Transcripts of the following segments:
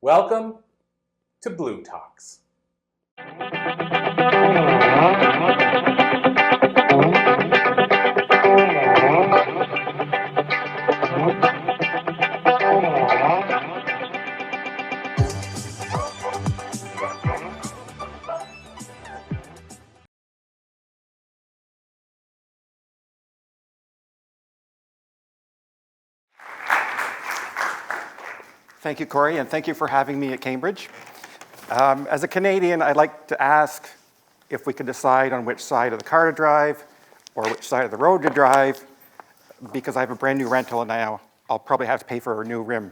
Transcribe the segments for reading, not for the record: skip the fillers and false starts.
Welcome to Blue Talks. Thank you, Corey, and thank you for having me at Cambridge. As a Canadian, I'd like to ask if we could decide on which side of the car to drive or which side of the road to drive, because I have a brand new rental and now I'll probably have to pay for a new rim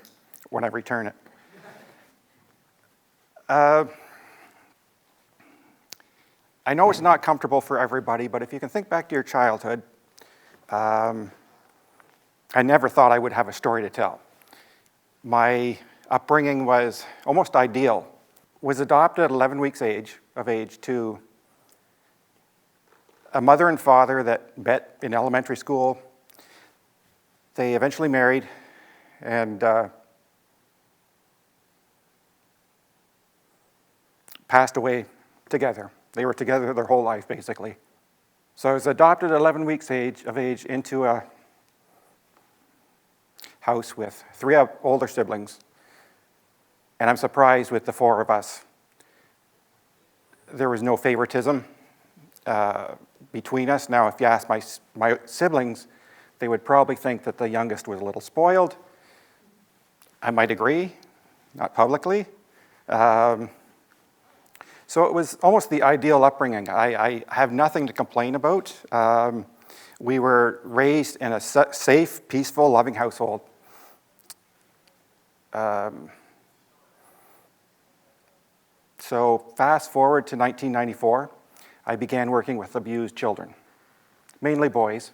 when I return it. I know it's not comfortable for everybody, but if you can think back to your childhood, I never thought I would have a story to tell. My upbringing was almost ideal. Was adopted at 11 weeks of age to a mother and father that met in elementary school. They eventually married and passed away together. They were together their whole life, basically. So I was adopted at 11 weeks of age into a house with three older siblings, and I'm surprised with the four of us. There was no favoritism between us. Now, if you ask my siblings, they would probably think that the youngest was a little spoiled. I might agree, not publicly. So it was almost the ideal upbringing. I have nothing to complain about. We were raised in a safe, peaceful, loving household. So fast forward to 1994, I began working with abused children, mainly boys,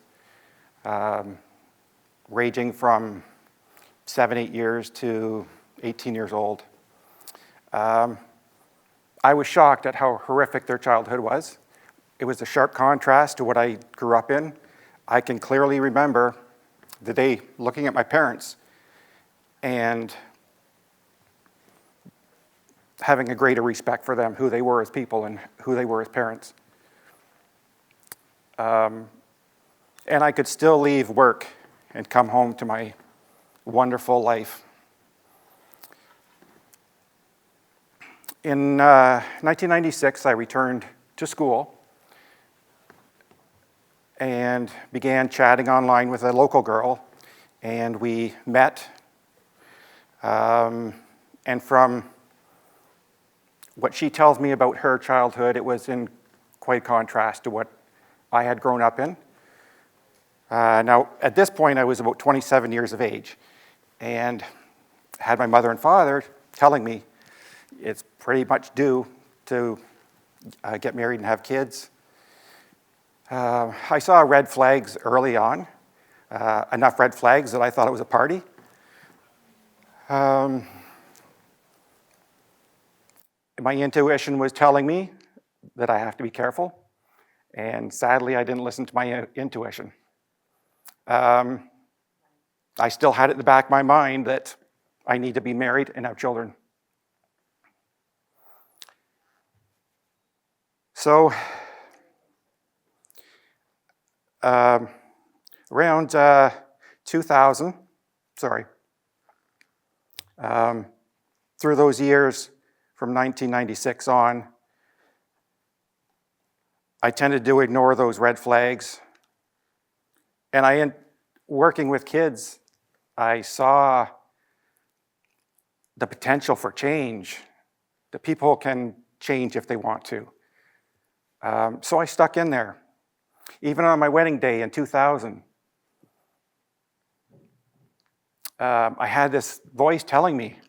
ranging from 7, 8 years to 18 years old. I was shocked at how horrific their childhood was. It was a sharp contrast to what I grew up in. I can clearly remember the day looking at my parents and having a greater respect for them, who they were as people and who they were as parents. And I could still leave work and come home to my wonderful life. In 1996, I returned to school and began chatting online with a local girl, and we met. And from what she tells me about her childhood, it was in quite contrast to what I had grown up in. Now, at this point, I was about 27 years of age and had my mother and father telling me it's pretty much due to get married and have kids. I saw red flags early on, enough red flags that I thought it was a party. My intuition was telling me that I have to be careful, and sadly, I didn't listen to my intuition. I still had it in the back of my mind that I need to be married and have children. So, around 2000, through those years from 1996 on, I tended to ignore those red flags. And working with kids, I saw the potential for change, that people can change if they want to. So I stuck in there. Even on my wedding day in 2000, I had this voice telling me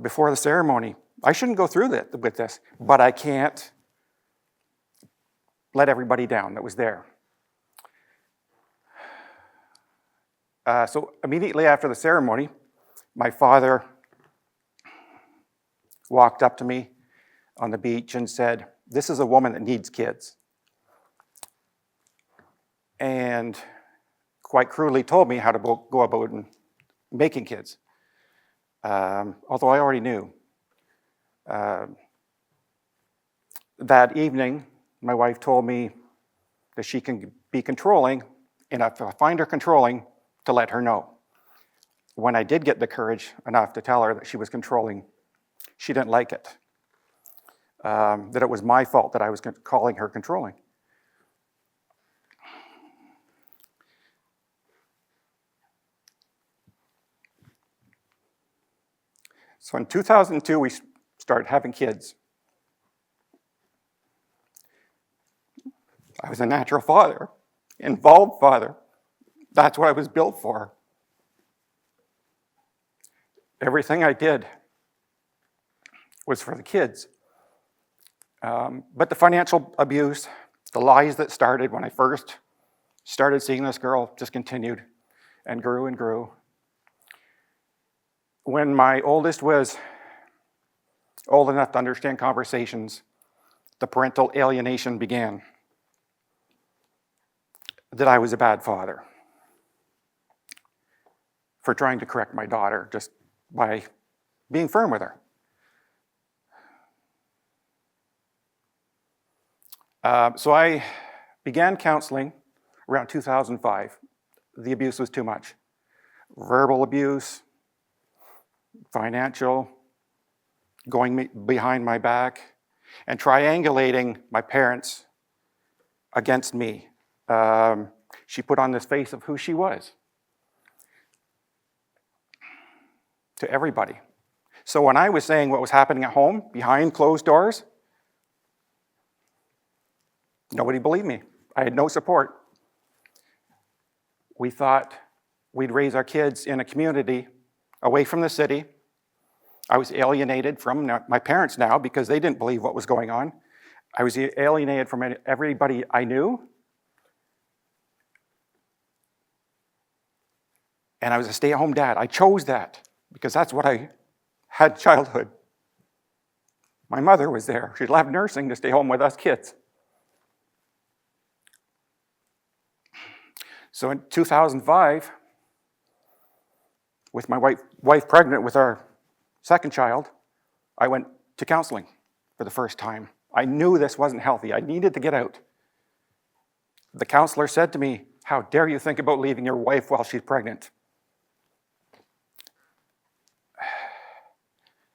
before the ceremony, I shouldn't go through with this, but I can't let everybody down that was there. So immediately after the ceremony, my father walked up to me on the beach and said, "This is a woman that needs kids." And quite crudely told me how to go about making kids. although I already knew. That evening, my wife told me that she can be controlling, and if I find her controlling, to let her know. When I did get the courage enough to tell her that she was controlling, she didn't like it. That it was my fault that I was calling her controlling. So in 2002, we started having kids. I was a natural father, involved father. That's what I was built for. Everything I did was for the kids. But the financial abuse, the lies that started when I first started seeing this girl just continued and grew and grew. When my oldest was old enough to understand conversations, the parental alienation began. That I was a bad father for trying to correct my daughter just by being firm with her. So I began counseling around 2005. The abuse was too much. Verbal abuse, financial, going behind my back, and triangulating my parents against me. She put on this face of who she was to everybody. So when I was saying what was happening at home behind closed doors, nobody believed me. I had no support. We thought we'd raise our kids in a community away from the city. I was alienated from my parents now because they didn't believe what was going on. I was alienated from everybody I knew. And I was a stay-at-home dad. I chose that because that's what I had childhood. My mother was there. She left nursing to stay home with us kids. So in 2005, with my wife pregnant with our second child, I went to counseling for the first time. I knew this wasn't healthy. I needed to get out. The counselor said to me, "How dare you think about leaving your wife while she's pregnant?"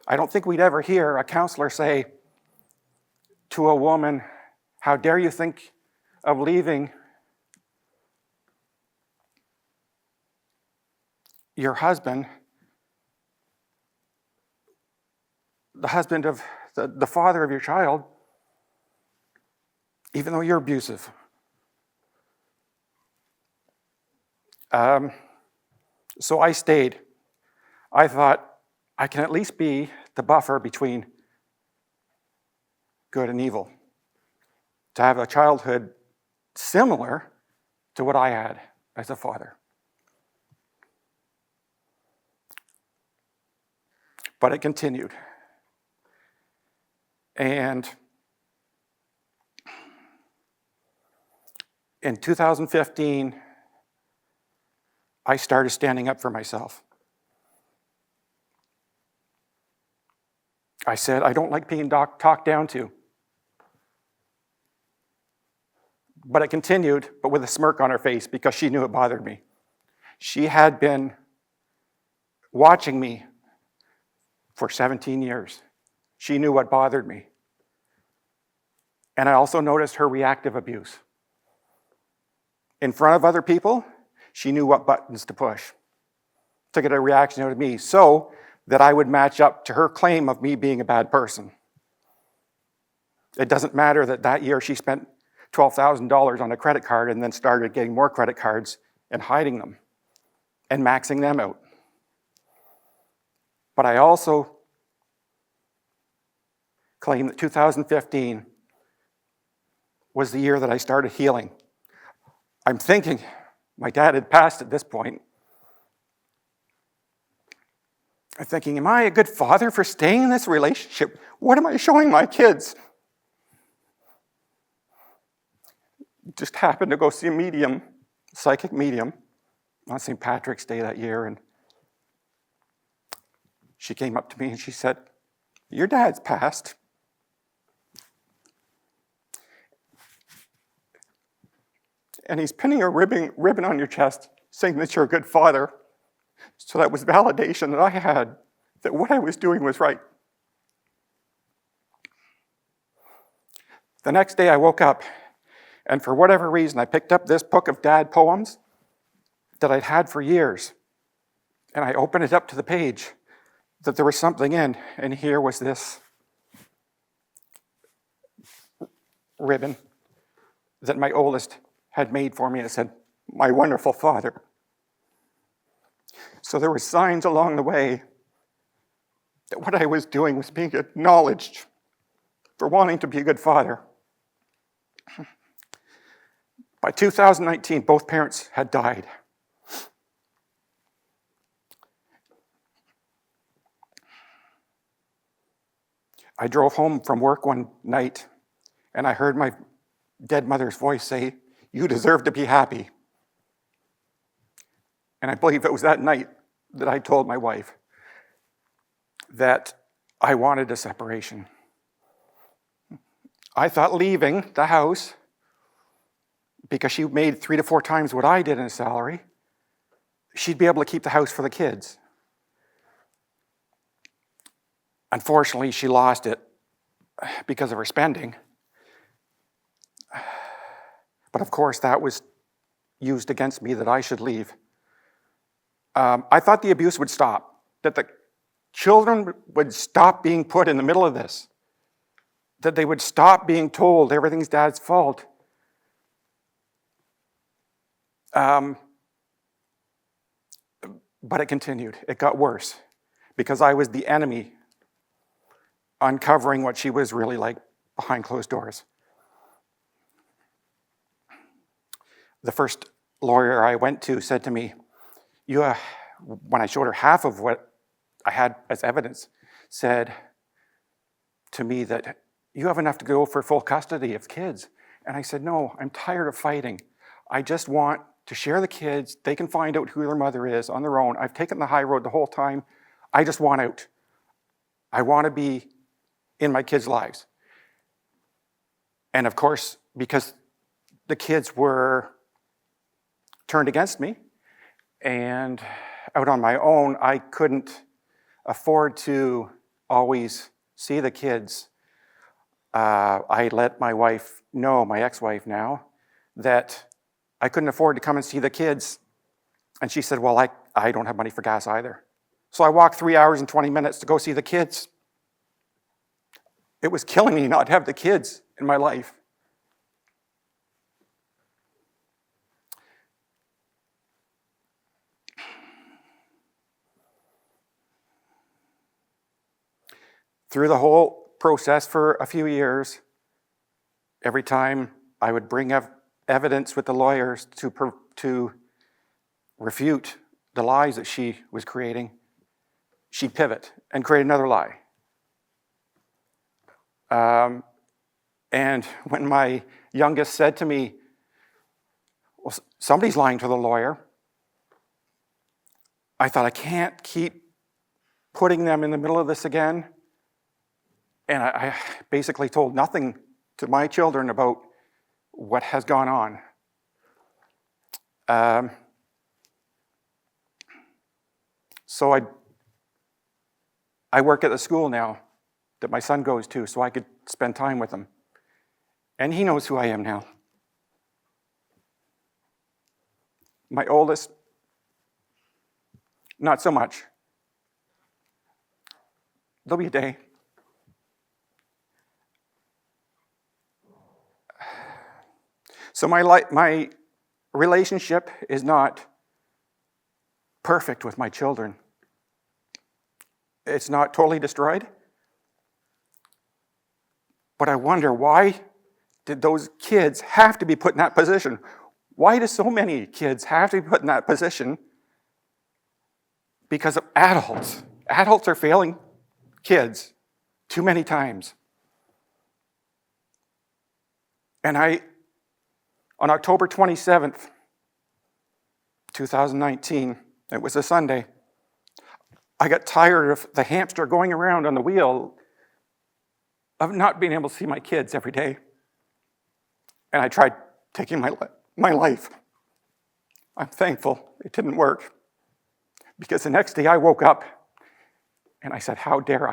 I don't think we'd ever hear a counselor say to a woman, "How dare you think of leaving your husband, the husband of the father of your child, even though you're abusive." So I stayed. I thought, I can at least be the buffer between good and evil. To have a childhood similar to what I had as a father. But it continued. And in 2015, I started standing up for myself. I said, I don't like being talked down to. But it continued, but with a smirk on her face because she knew it bothered me. She had been watching me for 17 years. She knew what bothered me. And I also noticed her reactive abuse. In front of other people, she knew what buttons to push to get a reaction out of me so that I would match up to her claim of me being a bad person. It doesn't matter that year she spent $12,000 on a credit card and then started getting more credit cards and hiding them and maxing them out. But I also claim that 2015 was the year that I started healing. I'm thinking my dad had passed at this point. I'm thinking, am I a good father for staying in this relationship? What am I showing my kids? Just happened to go see a psychic medium, on St. Patrick's Day that year. And she came up to me and she said, "Your dad's passed. And he's pinning a ribbon on your chest saying that you're a good father." So that was validation that I had that what I was doing was right. The next day I woke up, and for whatever reason, I picked up this book of dad poems that I'd had for years. And I opened it up to the page that there was something in, and here was this ribbon that my oldest had made for me, and it said, "My wonderful father." So there were signs along the way that what I was doing was being acknowledged for wanting to be a good father. By 2019, both parents had died. I drove home from work one night, and I heard my dead mother's voice say, "You deserve to be happy." And I believe it was that night that I told my wife that I wanted a separation. I thought leaving the house, because she made 3 to 4 times what I did in a salary, she'd be able to keep the house for the kids. Unfortunately, she lost it because of her spending. But of course, that was used against me that I should leave. I thought the abuse would stop, that the children would stop being put in the middle of this, that they would stop being told everything's dad's fault. But it continued. It got worse because I was the enemy uncovering what she was really like behind closed doors. The first lawyer I went to said to me, when I showed her half of what I had as evidence, said to me that you have enough to go for full custody of kids. And I said, no, I'm tired of fighting. I just want to share the kids. They can find out who their mother is on their own. I've taken the high road the whole time. I just want out. I want to be in my kids' lives. And of course, because the kids were turned against me and out on my own, I couldn't afford to always see the kids. I let my wife know, my ex-wife now, that I couldn't afford to come and see the kids. And she said, well, I don't have money for gas either. So I walked 3 hours and 20 minutes to go see the kids. It was killing me not to have the kids in my life. Through the whole process for a few years, every time I would bring evidence with the lawyers to refute the lies that she was creating, she'd pivot and create another lie. And when my youngest said to me, well, somebody's lying to the lawyer, I thought, I can't keep putting them in the middle of this again. And I basically told nothing to my children about what has gone on. So I work at the school now that my son goes to, so I could spend time with him. And he knows who I am now. My oldest, not so much. There'll be a day. So my relationship is not perfect with my children. It's not totally destroyed. But I wonder, why did those kids have to be put in that position? Why do so many kids have to be put in that position? Because of adults. Adults are failing kids too many times. And on October 27th, 2019, it was a Sunday, I got tired of the hamster going around on the wheel of not being able to see my kids every day. And I tried taking my life. I'm thankful it didn't work, because the next day I woke up and I said, how dare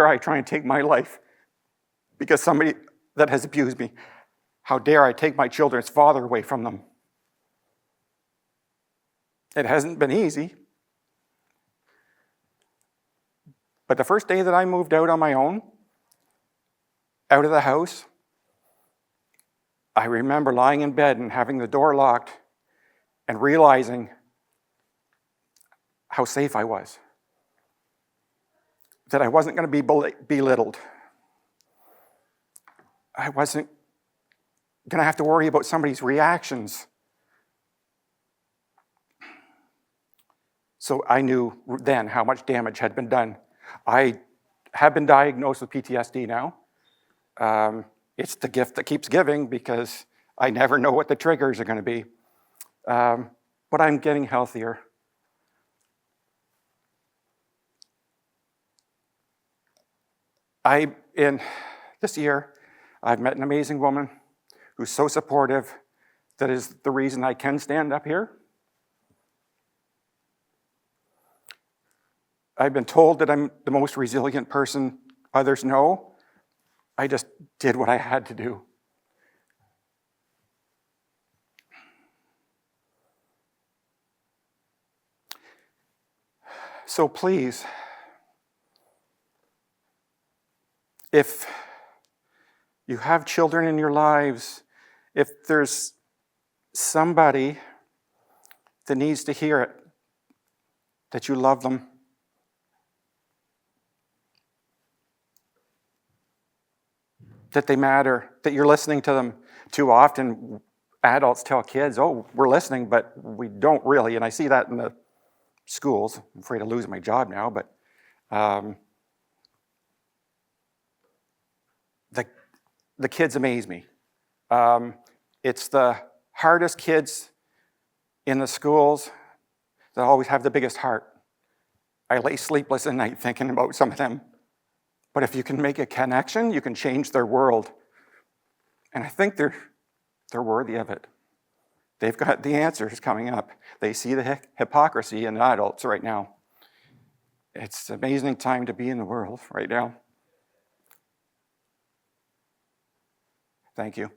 I try and take my life because somebody that has abused me? How dare I take my children's father away from them? It hasn't been easy. But the first day that I moved out on my own, out of the house, I remember lying in bed and having the door locked and realizing how safe I was. That I wasn't going to be belittled. I wasn't going to have to worry about somebody's reactions. So I knew then how much damage had been done. I have been diagnosed with PTSD now. It's the gift that keeps giving, because I never know what the triggers are going to be. But I'm getting healthier. In this year, I've met an amazing woman who's so supportive. That is the reason I can stand up here. I've been told that I'm the most resilient person others know. I just did what I had to do. So please, if you have children in your lives, if there's somebody that needs to hear it, that you love them, that they matter, that you're listening to them. Too often, adults tell kids, oh, we're listening, but we don't really. And I see that in the schools. I'm afraid of losing my job now, but the kids amaze me. It's the hardest kids in the schools that always have the biggest heart. I lay sleepless at night thinking about some of them. But if you can make a connection, you can change their world. And I think they're worthy of it. They've got the answers coming up. They see the hypocrisy in adults right now. It's an amazing time to be in the world right now. Thank you.